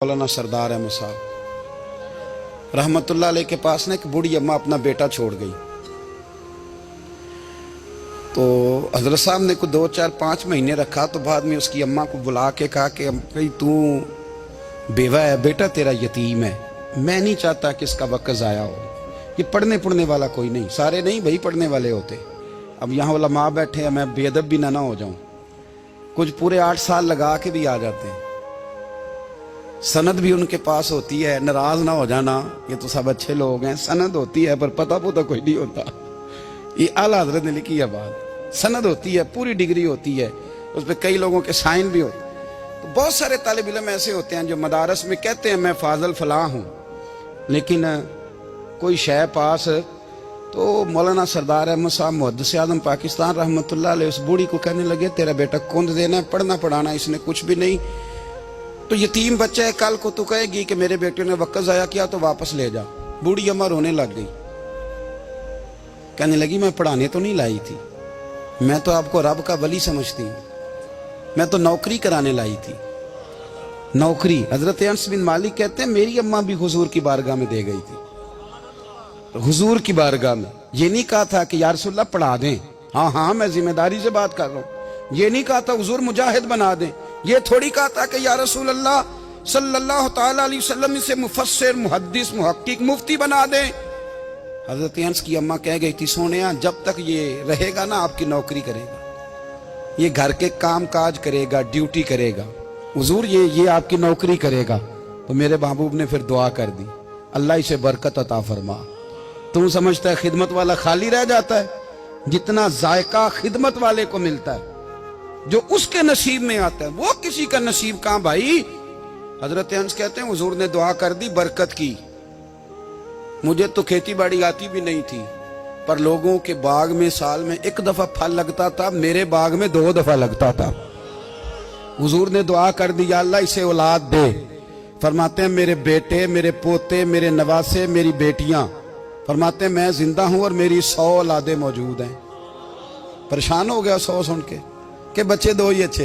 मौलाना सरदार अहमद साहब रहमतुल्लाह अलैह के पास ना एक बूढ़ी अम्मा अपना बेटा छोड़ गई। तो हजरत साहब ने कुछ 2, 4, 5 महीने रखा। तो बाद में उसकी अम्मा को बुला के कहा कि भाई तू बेवा है, बेटा तेरा यतीम है, मैं नहीं चाहता कि इसका वक्त ज़ाया हो। ये पढ़ने वाला कोई नहीं, सारे नहीं भाई पढ़ने वाले होते। अब यहाँ उलमा बैठे हैं, मैं बेअदब भी ना हो जाऊँ। कुछ पूरे 8 साल लगा के भी आ जाते हैं, सनद भी उनके पास होती है। नाराज ना हो जाना, ये तो सब अच्छे लोग हैं। सनद होती है पर पता कोई नहीं होता। ये आला हजरत ने लिखी है बात। सनद होती है, पूरी डिग्री होती है, उस पर कई लोगों के साइन भी होते हैं। तो बहुत सारे तालिब इल्म ऐसे होते हैं जो मदारस में कहते हैं मैं फाजल फलां हूँ, लेकिन कोई शय पास। तो मौलाना सरदार अहमद साहब मुहद्दिस आज़म पाकिस्तान रहमतुल्लाह अलैह उस बूढ़ी को कहने लगे तेरा बेटा कुंद देना है, पढ़ना पढ़ाना इसने कुछ भी नहीं। तो यतीम बच्चा है, कल को तू कहेगी कि मेरे बेटे ने वक्त ज़ाया किया तो वापस ले जा। बूढ़ी अम्मा रोने लग गई, कहने लगी मैं पढ़ाने तो नहीं लाई थी, मैं तो आपको रब का वली समझती हूँ, मैं तो नौकरी कराने लाई थी। नौकरी हजरत अनस बिन मालिक कहते हैं मेरी अम्मा भी हुजूर की बारगाह में दे गई थी। हुजूर की बारगाह में ये नहीं कहा था कि या रसूलल्लाह पढ़ा दें, हाँ मैं जिम्मेदारी से बात कर रहा हूँ। ये नहीं कहा था हुजूर मुजाहिद बना दें, ये थोड़ी कहा था कि या रसूल अल्लाह सल्लल्लाहु तआला अलैहि वसल्लम से मुफस्सिर मुहद्दिस मुहक्किक मुफ्ती बना दें। हजरत अनस की अम्मा कह गई थी सोनिया जब तक ये रहेगा ना आपकी नौकरी करेगा, ये घर के काम काज करेगा, ड्यूटी करेगा, हुजूर ये आपकी नौकरी करेगा। तो मेरे महबूब ने फिर दुआ कर दी, अल्लाह इसे बरकत अता फरमा। तुम समझता है खिदमत वाला खाली रह जाता है? जितना जायका खिदमत वाले को मिलता है, जो उसके नसीब में आता है, वो किसी का नसीब कहां भाई। हजरत अनस कहते हैं हुजूर ने दुआ कर दी, बरकत की। मुझे तो खेती बाड़ी आती भी नहीं थी, पर लोगों के बाग में साल में 1 दफा फल लगता था, मेरे बाग में 2 दफा लगता था। हुजूर ने दुआ कर दी अल्लाह इसे औलाद दे। फरमाते हैं मेरे बेटे, मेरे पोते, मेरे नवासे, मेरी बेटियां, फरमाते हैं मैं जिंदा हूं और मेरी 100 औलादे मौजूद हैं। परेशान हो गया 100 सुन के बच्चे 2 ही अच्छे,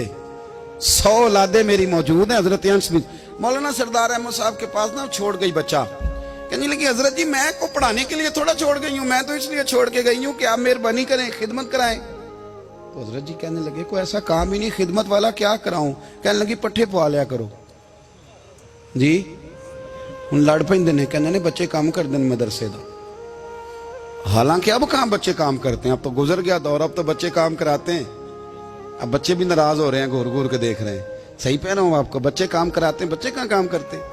100 औलादे मेरी मौजूद हैं। हजरत अनस बिन मौलाना सरदार अहमद साहब के पास ना छोड़ गई बच्चा, कहने लगी हजरत जी मैं को पढ़ाने के लिए थोड़ा छोड़ गई हूँ, मैं तो इसलिए छोड़ के गई हूँ कि आप मेहरबानी करें, खिदमत कराएं। तो हजरत जी कहने लगे कोई ऐसा काम ही नहीं, खिदमत वाला क्या कराऊं। कहने लगी पट्ठे पवा लिया करो जी। हूँ लड़ पेंदे ने, कहने ने बच्चे काम कर दें मदरसे का। हालांकि अब कहाँ बच्चे काम करते हैं, अब तो गुजर गया दौर, अब तो बच्चे काम कराते हैं। अब बच्चे भी नाराज हो रहे हैं, घूर घूर के देख रहे हैं। सही कह रहा हूं आपको, बच्चे काम कराते हैं, बच्चे कहाँ काम करते हैं।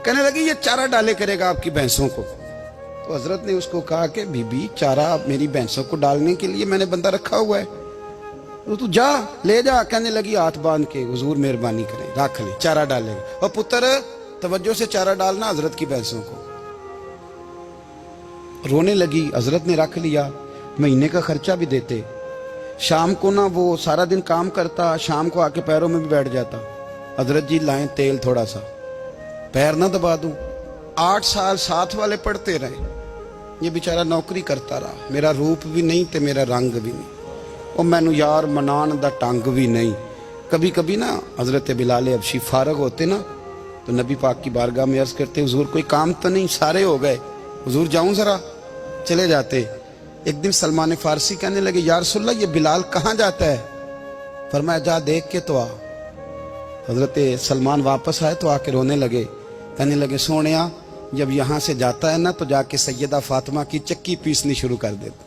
कहने लगी ये चारा डाले करेगा आपकी भैंसों को। तो हजरत ने उसको कहा कि बीबी चारा मेरी भैंसों को डालने के लिए मैंने बंदा रखा हुआ है, तो तू जा ले जा। कहने लगी हाथ बांध के हुजूर मेहरबानी करें रख ले, चारा डालेगा। और पुत्र तवज्जो से चारा डालना हजरत की भैंसों को। रोने लगी, हजरत ने रख लिया, महीने का खर्चा भी देते। शाम को ना वो सारा दिन काम करता, शाम को आके पैरों में भी बैठ जाता, हजरत जी लाएं तेल थोड़ा सा, पैर ना दबा दूं। 8 साल साथ वाले पढ़ते रहे, ये बेचारा नौकरी करता रहा। मेरा रूप भी नहीं ते मेरा रंग भी नहीं, और मैनू यार मनान दा टंग भी नहीं। कभी कभी ना हजरत बिलाल अबशी फारग होते ना, तो नबी पाक की बारगाह में अर्ज करते हुजूर कोई काम तो नहीं, सारे हो गए, हुजूर जाऊं जरा, चले जाते। एक दिन सलमान फारसी कहने लगे या रसूलल्लाह ये बिलाल कहाँ जाता है। फरमाया जा देख के तो आ। हजरत सलमान वापस आए तो आके रोने लगे, कहने लगे सोनिया जब यहाँ से जाता है ना तो जाके सैयदा फातिमा की चक्की पीसनी शुरू कर देता,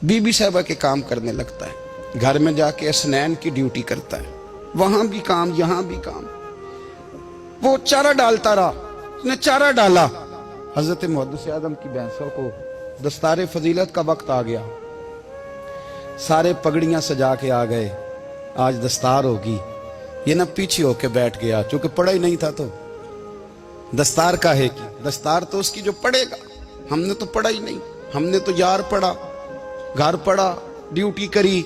बीबी साहबा के काम करने लगता है, घर में जाके स्नैन की ड्यूटी करता है, वहां भी काम यहाँ भी काम। वो चारा डालता रहा, उसने चारा डाला। हजरत मुहद्दिस आज़म की भैंसों को दस्तारे फजीलत का वक्त आ गया, सारे पगड़ियां सजा के आ गए, आज दस्तार होगी। ये ना पीछे होके बैठ गया, चूंकि पढ़ा ही नहीं था तो दस्तार का है कि दस्तार तो उसकी जो पढ़ेगा, हमने तो पढ़ा ही नहीं, हमने तो यार पढ़ा, घर पढ़ा, ड्यूटी करी।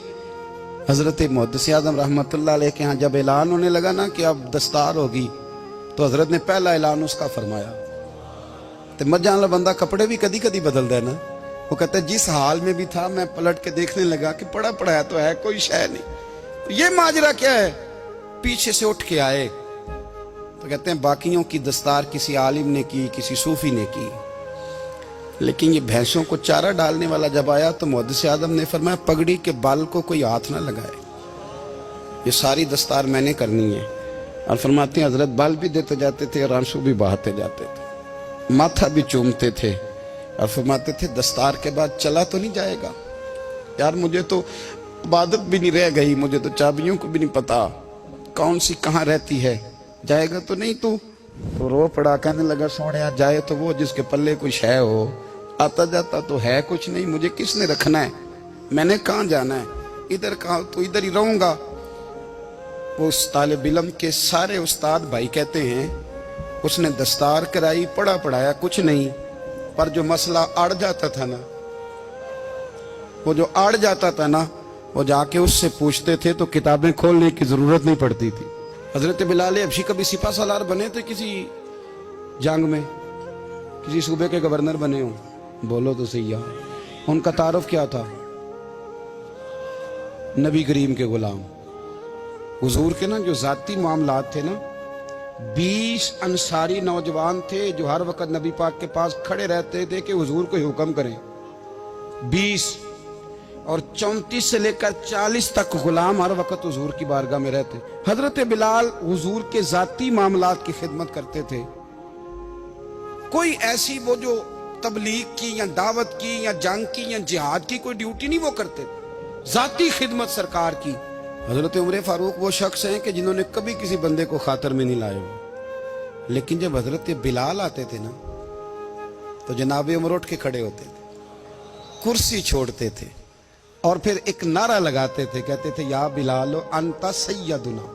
हजरत मुहद्दिस आज़म रहमतुल्लाह अलैह के यहाँ जब ऐलान होने लगा ना कि अब दस्तार होगी, तो हजरत ने पहला ऐलान उसका फरमाया। तो मजा वाला बंदा कपड़े भी कदी कदी बदल देना। वो कहता है जिस हाल में भी था मैं पलट के देखने लगा कि पढ़ा पढ़ाया तो है, कोई शय नहीं। तो ये माजरा क्या है। पीछे से उठ के आए, تو کہتے ہیں باقیوں کی دستار کسی عالم نے کی, کسی صوفی نے کی, لیکن یہ بھینسوں کو چارہ ڈالنے والا جب آیا تو محدث اعظم نے فرمایا پگڑی کے بال کو کوئی ہاتھ نہ لگائے, یہ ساری دستار میں نے کرنی ہے. اور فرماتے ہیں حضرت بال بھی دیتے جاتے تھے اور آنسو بھی بہاتے جاتے تھے, ماتھا بھی چومتے تھے اور فرماتے تھے دستار کے بعد چلا تو نہیں جائے گا یار, مجھے تو عبادت بھی نہیں رہ گئی, مجھے تو چابیوں کو بھی نہیں پتا کون سی کہاں رہتی ہے, جائے گا تو نہیں تو رو پڑا, کہنے لگا سوڑیا جائے تو وہ جس کے پلے کوئی شے ہو, آتا جاتا تو ہے کچھ نہیں, مجھے کس نے رکھنا ہے, میں نے کہاں جانا ہے, ادھر کہاں تو ادھر ہی رہوں گا. وہ اس طالب علم کے سارے استاد بھائی کہتے ہیں اس نے دستار کرائی, پڑھا پڑھایا کچھ نہیں, پر جو مسئلہ اڑ جاتا تھا نا, وہ جو اڑ جاتا تھا نا, وہ جا کے اس سے پوچھتے تھے تو کتابیں کھولنے کی ضرورت نہیں پڑتی تھی. حضرت بلال حبشی کبھی سپاہ سالار بنے تھے کسی جنگ میں, کسی صوبے کے گورنر بنے ہوں, بولو تو صحیح ہے. ان کا تعارف کیا تھا؟ نبی کریم کے غلام. حضور کے نا جو ذاتی معاملات تھے نا, 20 انصاری نوجوان تھے جو ہر وقت نبی پاک کے پاس کھڑے رہتے تھے کہ حضور کو حکم کریں, 20, اور 34 سے لے کر 40 تک غلام ہر وقت حضور کی بارگاہ میں رہتے. حضرت بلال حضور کے ذاتی معاملات کی خدمت کرتے تھے, کوئی ایسی وہ جو تبلیغ کی یا دعوت کی یا جنگ کی یا جہاد کی کوئی ڈیوٹی نہیں وہ کرتے, ذاتی خدمت سرکار کی. حضرت عمر فاروق وہ شخص ہیں کہ جنہوں نے کبھی کسی بندے کو خاطر میں نہیں لائے ہو, لیکن جب حضرت بلال آتے تھے نا تو جناب عمر اٹھ کے کھڑے ہوتے تھے, کرسی چھوڑتے تھے اور پھر ایک نعرہ لگاتے تھے, کہتے تھے یا بلال انت سیدنا,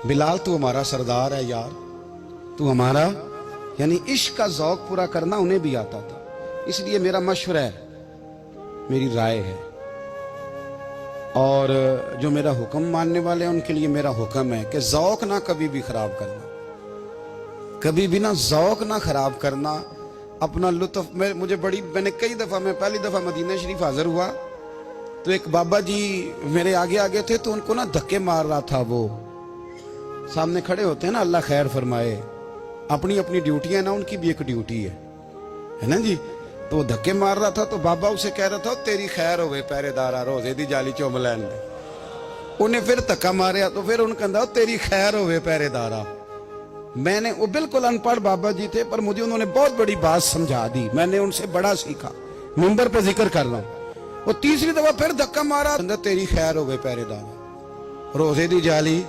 بلال تو ہمارا سردار ہے یار, تو ہمارا. یعنی عشق کا ذوق پورا کرنا انہیں بھی آتا تھا. اس لیے میرا مشورہ ہے, میری رائے ہے, اور جو میرا حکم ماننے والے ہیں ان کے لیے میرا حکم ہے کہ ذوق نہ کبھی بھی خراب کرنا, کبھی بھی نہ ذوق نہ خراب کرنا, اپنا لطف. میں نے کئی دفعہ, میں پہلی دفعہ مدینہ شریف حاضر ہوا تو ایک بابا جی میرے آگے آگے تھے, تو ان کو نا دھکے مار رہا تھا, وہ سامنے کھڑے ہوتے ہیں نا, اللہ خیر فرمائے, اپنی اپنی ڈیوٹیاں نا, ان کی بھی ایک ڈیوٹی ہے نا جی. تو وہ دھکے مار رہا تھا تو بابا اسے کہہ رہا تھا تیری خیر ہوئے پہرے دارا, روزے دی جالی چوم لین دے. انہیں پھر دھکا ماریا تو پھر ان کہا تیری خیر ہوئے پہرے دارا. میں نے, وہ بالکل ان پڑھ بابا جی تھے پر مجھے انہوں نے بہت بڑی بات سمجھا دی, میں نے ان سے بڑا سیکھا, منبر پہ ذکر کر رہا ہوں. وہ تیسری دفعہ پھر دھکا مارا, تیری خیر ہوئے پہرے دارا, روزے دی جالی.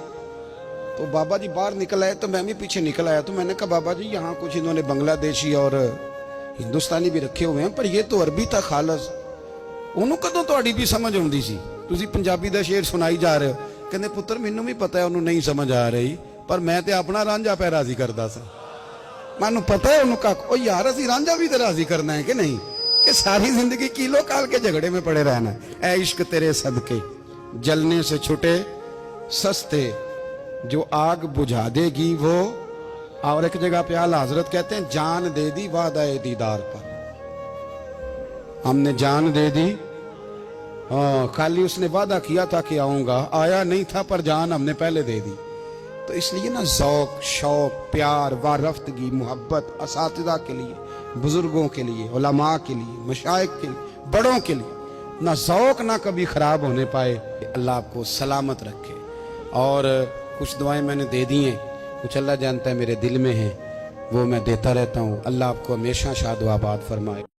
تو بابا جی باہر نکل آئے تو میں بھی پیچھے نکل آیا, تو میں نے کہا بابا جی یہاں کچھ انہوں نے بنگلہ دیشی اور ہندوستانی بھی رکھے ہوئے ہیں, پر یہ تو عربی تھا خالص, انہوں کدوں تہاڈی بھی سمجھ آؤندی سی, تسی پنجابی دا شعر سنائی جا رہے ہو. کہندے پتر مینوں بھی پتہ ہے انہوں نہیں سمجھ آ رہی, پر میں تے اپنا رانجھا پہ راضی کردا سا, مینوں پتہ ہے انہوں کا او یار اسی رانجھا بھی تے راضی کرنا ہے کہ نہیں, کہ ساری زندگی کیلو کال کے جھگڑے میں پڑے رہنا ہے. اے عشق تیرے صدقے جلنے سے چھٹے سستے, جو آگ بجھا دے گی وہ. اور ایک جگہ پہ اعلیٰ حضرت کہتے ہیں جان دے دی وعدہ دیدار پر, ہم نے جان دے دی, خالی اس نے وعدہ کیا تھا کہ آؤں گا, آیا نہیں تھا, پر جان ہم نے پہلے دے دی. تو اس لیے نا ذوق, شوق, پیار, وارفتگی, محبت اساتذہ کے لیے, بزرگوں کے لیے, علماء کے لیے, مشائخ کے لیے, بڑوں کے لیے نہ ذوق نہ کبھی خراب ہونے پائے. اللہ آپ کو سلامت رکھے. اور کچھ دعائیں میں نے دے دی ہیں, کچھ اللہ جانتا ہے میرے دل میں ہیں, وہ میں دیتا رہتا ہوں. اللہ آپ کو ہمیشہ شاد و آباد فرمائے.